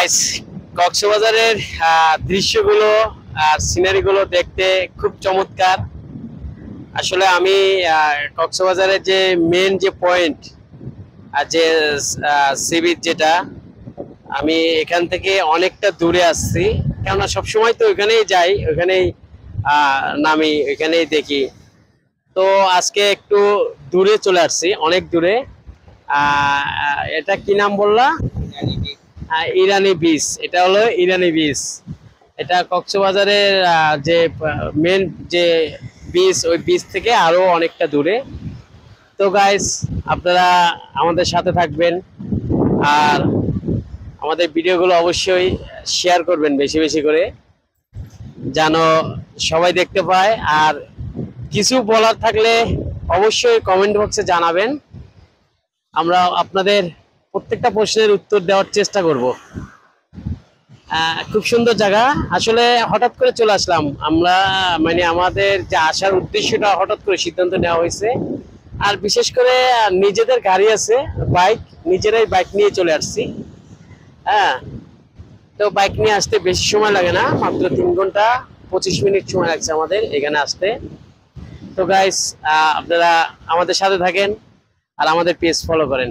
Guys, কক্সবাজারের দৃশ্যগুলো আর সিনারিগুলো দেখতে খুব চমৎকার। আসলে আমি কক্সবাজারের যে মেন যে পয়েন্ট আর যে সি বিচ যেটা, আমি এখান থেকে অনেকটা দূরে আসছি, কেননা সবসময় তো ওইখানেই যাই, ওইখানেই নামি, ওইখানেই দেখি। তো আজকে একটু দূরে চলে আসছি, অনেক দূরে। এটা কি নাম বললা? ইরানি বিচ। এটা হলো ইরানি বিচ। এটা কক্সবাজারের যে মেন যে বিচ, ওই বিচ থেকে আরো অনেকটা দূরে। তো গাইস, আপনারা আমাদের সাথে থাকবেন আর আমাদের ভিডিওগুলো অবশ্যই শেয়ার করবেন বেশি বেশি করে, যেন সবাই দেখতে পায়। আর কিছু বলার থাকলে অবশ্যই কমেন্ট বক্সে জানাবেন, আমরা আপনাদের প্রত্যেকটা প্রশ্নের উত্তর দেওয়ার চেষ্টা করব। খুব সুন্দর জায়গা। আসলে হঠাৎ করে চলে আসলাম আমরা, মানে আমাদের যে আসার উদ্দেশ্যটা হঠাৎ করে সিদ্ধান্ত নেওয়া হয়েছে। আর বিশেষ করে নিজেদের গাড়ি আছে, বাইক, নিজেরাই বাইক নিয়ে চলে আসছি। হ্যাঁ, তো বাইক নিয়ে আসতে বেশি সময় লাগে না, মাত্র 3 ঘন্টা 25 মিনিট সময় লাগছে আমাদের এখানে আসতে। তো গাইস, আপনারা আমাদের সাথে থাকেন আর আমাদের পেজ ফলো করেন।